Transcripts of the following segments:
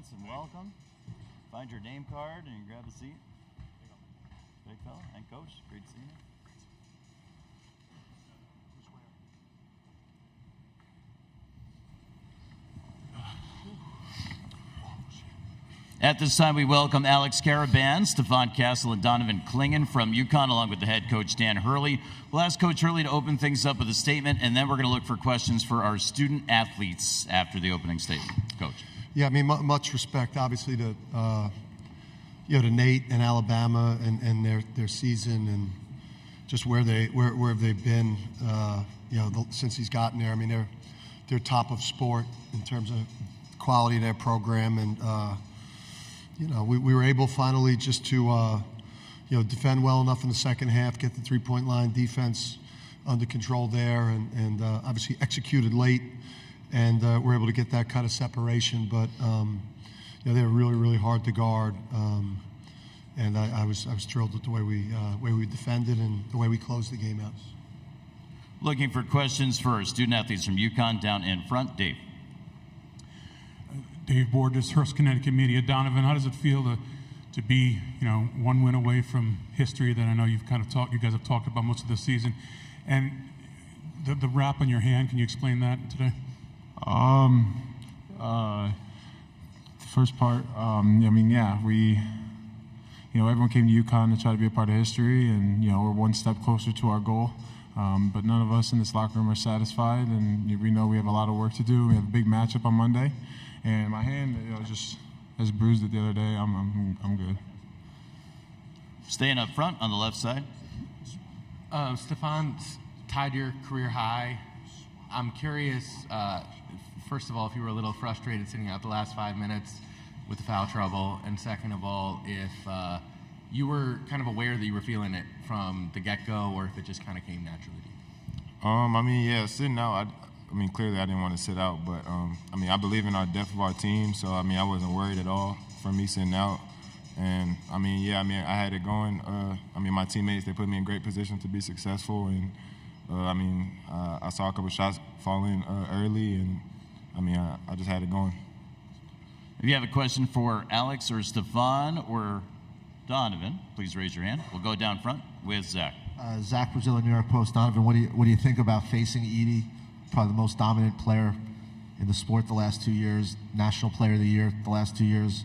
chance and welcome. Find your name card and grab a seat. Big fella and coach, great to see you. At this time, we welcome Alex Caraban, Stefan Castle, and Donovan Klingen from UConn, along with the head coach, Dan Hurley. We'll ask Coach Hurley to open things up with a statement, and then we're going to look for questions for our student athletes after the opening statement. Coach. Yeah, I mean, much respect, obviously, to to Nate and Alabama and their season and just where they've been, since he's gotten there. I mean, they're top of sport in terms of quality of their program, and we were able finally just to defend well enough in the second half, get the three-point line defense under control there, and obviously executed late, and we're able to get that kind of separation. But they were really, really hard to guard, and I was thrilled with the way we defended and the way we closed the game out. Looking for questions for our student athletes from UConn down in front, Dave. Dave Borges, Hearst, Connecticut Media. Donovan, how does it feel to be, one win away from history that I know you guys have talked about most of the season, and the wrap on your hand? Can you explain that today? The first part, everyone came to UConn to try to be a part of history, and we're one step closer to our goal. But none of us in this locker room are satisfied, and we know we have a lot of work to do. We have a big matchup on Monday. And my hand, just as bruised it the other day. I'm good. Staying up front on the left side. Stefan's tied your career high. I'm curious, first of all, if you were a little frustrated sitting out the last 5 minutes with the foul trouble, and second of all, if you were kind of aware that you were feeling it from the get-go, or if it just kind of came naturally to you. Sitting out, clearly I didn't want to sit out, but, I believe in our depth of our team, so, I wasn't worried at all for me sitting out. And, I had it going. My teammates, they put me in great position to be successful, and, I saw a couple shots falling early, and, I just had it going. If you have a question for Alex or Stefan or Donovan, please raise your hand. We'll go down front with Zach. Zach Brazil, New York Post. Donovan, what do you think about facing Edey? Probably the most dominant player in the sport the last 2 years, National Player of the Year the last 2 years.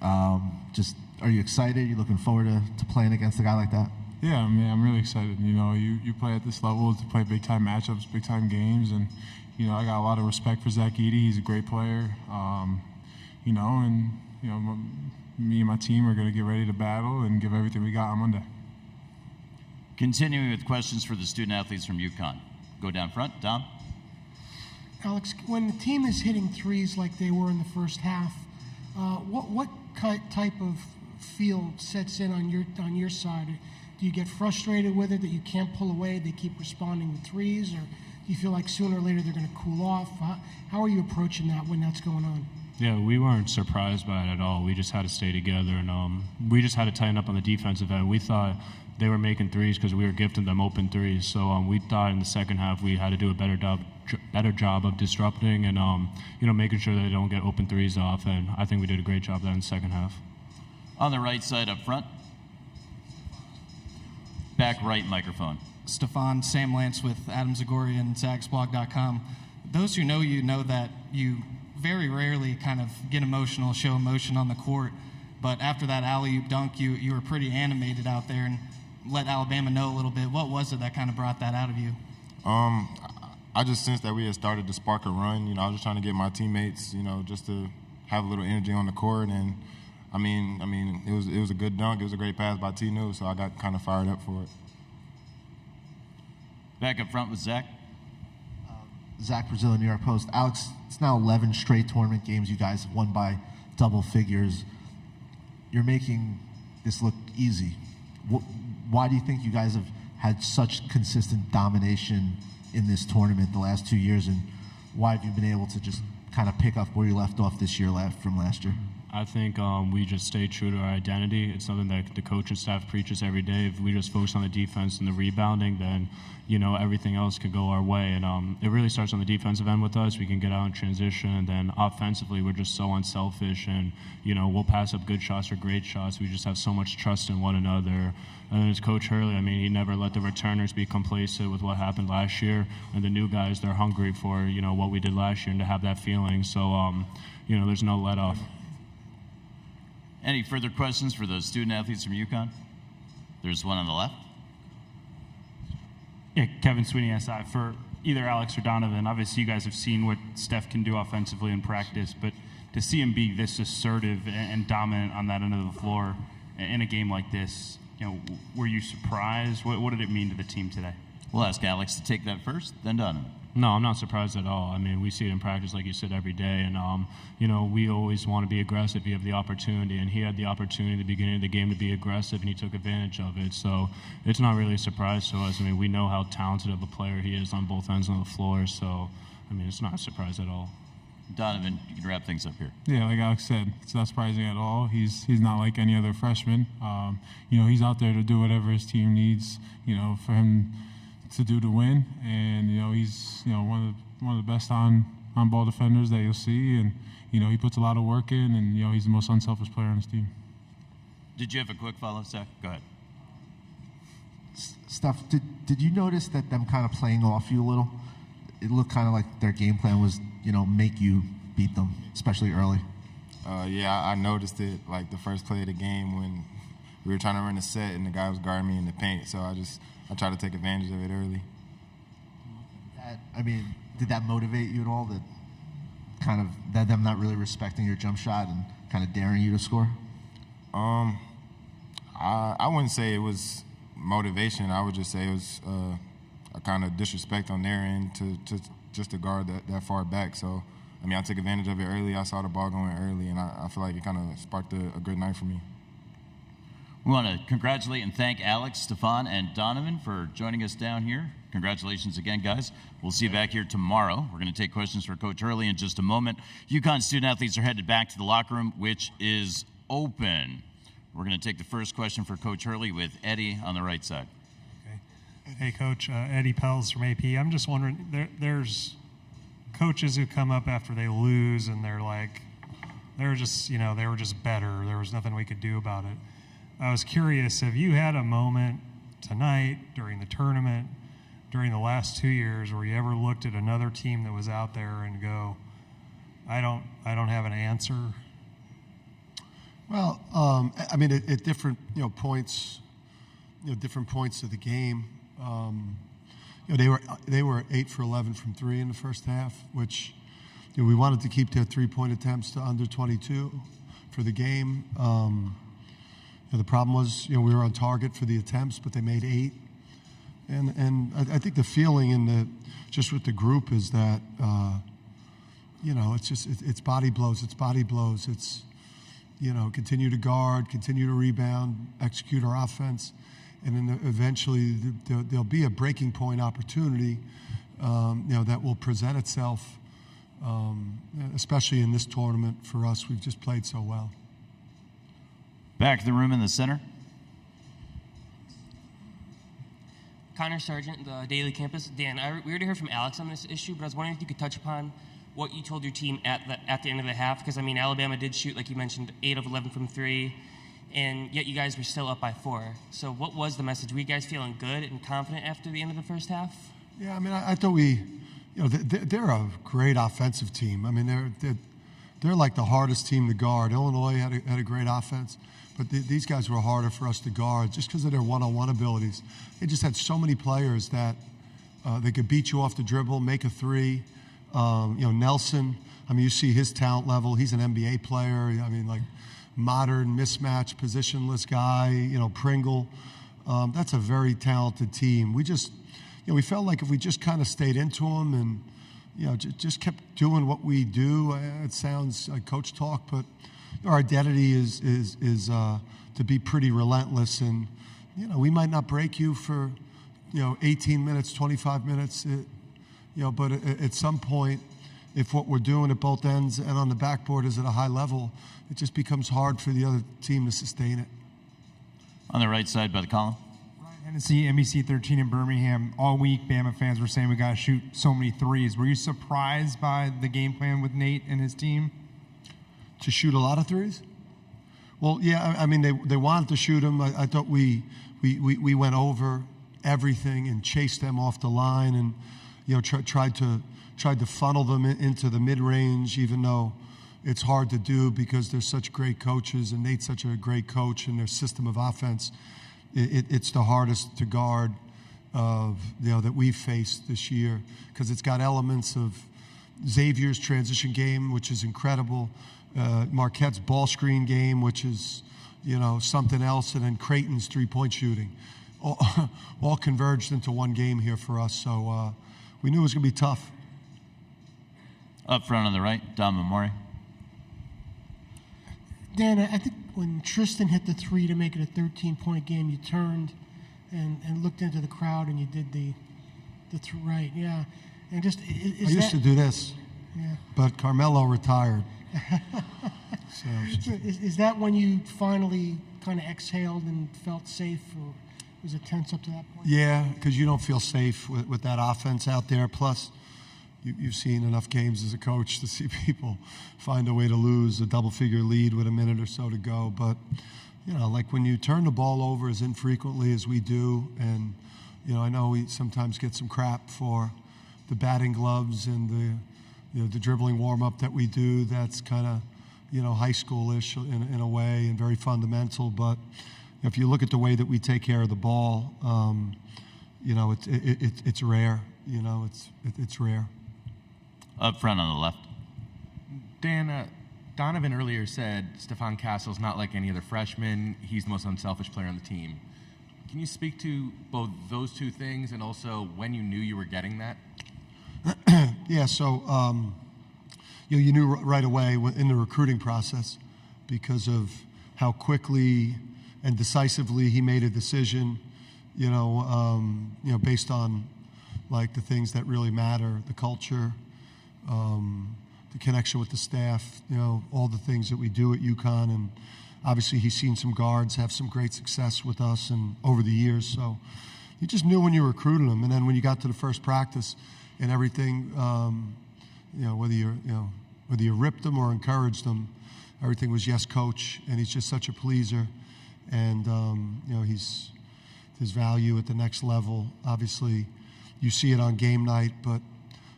Are you excited? Are you looking forward to playing against a guy like that? Yeah, I'm really excited. You play at this level to play big-time matchups, big-time games, and, I got a lot of respect for Zach Edey. He's a great player, me and my team are going to get ready to battle and give everything we got on Monday. Continuing with questions for the student athletes from UConn. Go down front, Dom. Alex, when the team is hitting threes like they were in the first half, what type of feel sets in on your side? Do you get frustrated with it that you can't pull away, they keep responding with threes, or do you feel like sooner or later they're going to cool off? How are you approaching that when that's going on? Yeah, we weren't surprised by it at all. We just had to stay together, and we just had to tighten up on the defensive end. We thought they were making threes because we were gifting them open threes. So we thought in the second half we had to do a better job of disrupting and making sure that they don't get open threes off. And I think we did a great job there in the second half. On the right side up front. Back right microphone. Stefan, Sam Lance with Adam Zagorian and Zagsblog.com. Those who know you know that you very rarely kind of get emotional, show emotion on the court. But after that alley-oop dunk, you were pretty animated out there and let Alabama know a little bit. What was it that kind of brought that out of you? I just sensed that we had started to spark a run. I was just trying to get my teammates, just to have a little energy on the court. And, it was a good dunk. It was a great pass by T-New, so I got kind of fired up for it. Back up front with Zach. Zach Brazil, New York Post. Alex, it's now 11 straight tournament games you guys have won by double figures. You're making this look easy. Why do you think you guys have had such consistent domination in this tournament the last 2 years, and why have you been able to just kind of pick up where you left off this year from last year? I think we just stay true to our identity. It's something that the coaching staff preaches every day. If we just focus on the defense and the rebounding, then everything else could go our way. And it really starts on the defensive end with us. We can get out in transition, and then offensively, we're just so unselfish, and we'll pass up good shots or great shots. We just have so much trust in one another. And then as Coach Hurley, I mean, he never let the returners be complacent with what happened last year. And the new guys, they're hungry for what we did last year and to have that feeling. So there's no let off. Any further questions for those student athletes from UConn? There's one on the left. Yeah, Kevin Sweeney, SI. For either Alex or Donovan, obviously you guys have seen what Steph can do offensively in practice, but to see him be this assertive and dominant on that end of the floor in a game like this, were you surprised? What did it mean to the team today? We'll ask Alex to take that first, then Donovan. No, I'm not surprised at all. I mean, we see it in practice, like you said, every day. And, we always want to be aggressive if you have the opportunity. And he had the opportunity at the beginning of the game to be aggressive, and he took advantage of it. So it's not really a surprise to us. I mean, we know how talented of a player he is on both ends of the floor. So, I mean, it's not a surprise at all. Donovan, you can wrap things up here. Yeah, like Alex said, it's not surprising at all. He's not like any other freshman. He's out there to do whatever his team needs, for him to do to win. And, he's, one of the best on-ball defenders that you'll see. And, he puts a lot of work in, and, he's the most unselfish player on his team. Did you have a quick follow, Zach? Go ahead. Steph, did you notice that them kind of playing off you a little? It looked kind of like their game plan was, make you beat them, especially early. Yeah, I noticed it like the first play of the game when we were trying to run a set and the guy was guarding me in the paint. So I tried to take advantage of it early. Did that motivate you at all? That kind of that them not really respecting your jump shot and kind of daring you to score? I wouldn't say it was motivation. I would just say it was a kind of disrespect on their end to guard that far back. So, I took advantage of it early. I saw the ball going early, and I feel like it kind of sparked a good night for me. We want to congratulate and thank Alex, Stefan, and Donovan for joining us down here. Congratulations again, guys. We'll see you back here tomorrow. We're going to take questions for Coach Hurley in just a moment. UConn student-athletes are headed back to the locker room, which is open. We're going to take the first question for Coach Hurley with Eddie on the right side. Hey, Coach. Eddie Pels from AP. I'm just wondering, there's coaches who come up after they lose and they're like, they were just better. There was nothing we could do about it. I was curious, have you had a moment tonight, during the tournament, during the last 2 years, where you ever looked at another team that was out there and go, I don't have an answer? Well, at different points, different points of the game, they were 8 for 11 from 3 in the first half, which we wanted to keep their 3-point attempts to under 22 for the game. The problem was, we were on target for the attempts, but they made 8. And I think the feeling just with the group is that, it's body blows. It's body blows. It's, continue to guard, continue to rebound, execute our offense. And then eventually there'll be a breaking point opportunity, that will present itself, especially in this tournament for us. We've just played so well. Back in the room in the center. Connor Sargent, the Daily Campus. Dan, we already heard from Alex on this issue, but I was wondering if you could touch upon what you told your team at the end of the half, because, Alabama did shoot, like you mentioned, 8 of 11 from 3, and yet you guys were still up by 4. So what was the message? Were you guys feeling good and confident after the end of the first half? Yeah, I thought they're a great offensive team. They're like the hardest team to guard. Illinois had a great offense, but these guys were harder for us to guard just because of their one-on-one abilities. They just had so many players that they could beat you off the dribble, make a 3. Nelson, you see his talent level. He's an NBA player. Modern, mismatch, positionless guy. Pringle. That's a very talented team. We just, we felt like if we just kind of stayed into them and, just kept doing what we do. It sounds like coach talk, but our identity is to be pretty relentless. And, we might not break you for, 18 minutes, 25 minutes, but at some point, if what we're doing at both ends and on the backboard is at a high level, it just becomes hard for the other team to sustain it. On the right side by the column. Hennessy, NBC 13 in Birmingham. All week, Bama fans were saying we got to shoot so many threes. Were you surprised by the game plan with Nate and his team? To shoot a lot of threes? Well, yeah, I mean, they wanted to shoot them. I thought we went over everything and chased them off the line and, you know, tried to funnel them into the mid-range, even though it's hard to do because they're such great coaches and Nate's such a great coach and their system of offense. It's the hardest to guard that we've faced this year because it's got elements of Xavier's transition game, which is incredible, Marquette's ball screen game, which is, you know, something else, and then Creighton's three-point shooting. All converged into one game here for us, so we knew it was going to be tough. Up front on the right, Don Mamori. Dan, I think when Tristan hit the three to make it a 13-point game, you turned and looked into the crowd and you did the right, yeah. And just I used to do this, yeah. But Carmelo retired. So is that when you finally kind of exhaled and felt safe, or was it tense up to that point? Yeah, because you don't feel safe with that offense out there. Plus, you've seen enough games as a coach to see people find a way to lose a double-figure lead with a minute or so to go. But, you know, like when you turn the ball over as infrequently as we do, and, you know, I know we sometimes get some crap for the batting gloves and the dribbling warm-up that we do. That's kind of, you know, high schoolish in a way and very fundamental. But if you look at the way that we take care of the ball, you know, it's rare. You know, it's rare. Up front on the left. Dan, Donovan earlier said Stephon Castle's not like any other freshman. He's the most unselfish player on the team. Can you speak to both those two things and also when you knew you were getting that? Yeah, so you knew right away in the recruiting process because of how quickly and decisively he made a decision, you know, based on like the things that really matter, the culture, the connection with the staff, you know, all the things that we do at UConn. And obviously he's seen some guards have some great success with us and over the years. So you just knew when you recruited them. And then when you got to the first practice and everything, you know, whether you ripped them or encouraged them, everything was yes, coach. And he's just such a pleaser. And, you know, his value at the next level, obviously you see it on game night, but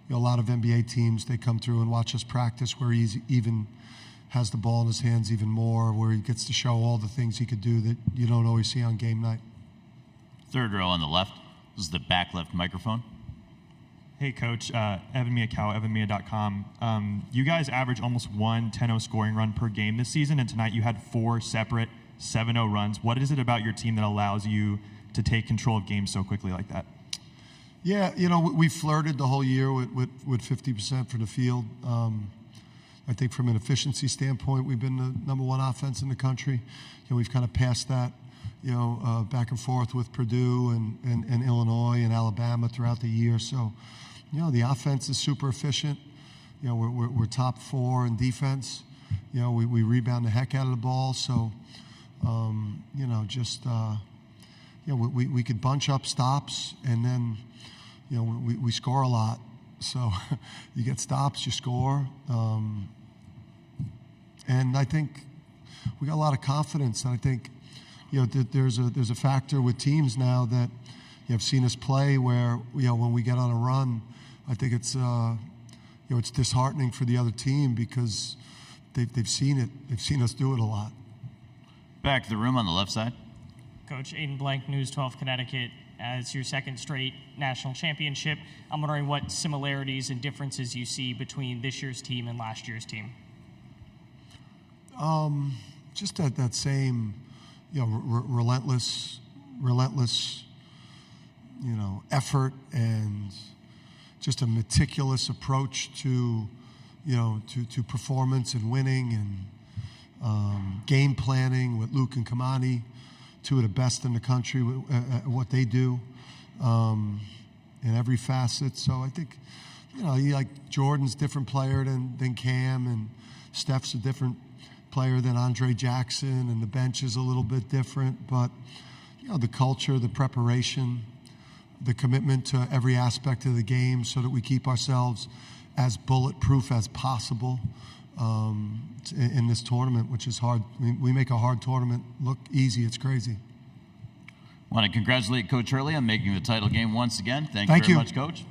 you know, a lot of NBA teams, they come through and watch us practice where he's even has the ball in his hands even more, where he gets to show all the things he could do that you don't always see on game night. Third row on the left. This is the back left microphone. Hey, Coach. Evan Miyakawa, evanmia.com. You guys average almost 1 10-0 scoring run per game this season, and tonight you had 4 separate 7-0 runs. What is it about your team that allows you to take control of games so quickly like that? Yeah, you know, we flirted the whole year with 50% from the field. I think from an efficiency standpoint, we've been the number one offense in the country. You know, we've kind of passed that, you know, back and forth with Purdue and Illinois and Alabama throughout the year. So, you know, the offense is super efficient. You know, we're top 4 in defense. You know, we rebound the heck out of the ball. So, you know, just, you know, we could bunch up stops and then, you know, we score a lot. So you get stops, you score. And I think we got a lot of confidence. And I think, you know, there's a factor with teams now that you have seen us play where, you know, when we get on a run, I think it's, you know, it's disheartening for the other team because they've seen it. They've seen us do it a lot. Back to the room on the left side. Coach Aiden Blank, News 12 Connecticut. As your second straight national championship, I'm wondering what similarities and differences you see between this year's team and last year's team. Just that same, you know, relentless, you know, effort and just a meticulous approach to, you know, to performance and winning and game planning with Luke and Kamani. 2 of the best in the country at what they do in every facet. So I think like Jordan's a different player than Cam, and Steph's a different player than Andre Jackson, and the bench is a little bit different. But, the culture, the preparation, the commitment to every aspect of the game so that we keep ourselves as bulletproof as possible in this tournament, which is hard. We make a hard tournament look easy. It's crazy. I want to congratulate Coach Hurley on making the title game once again. Thank you very much, Coach.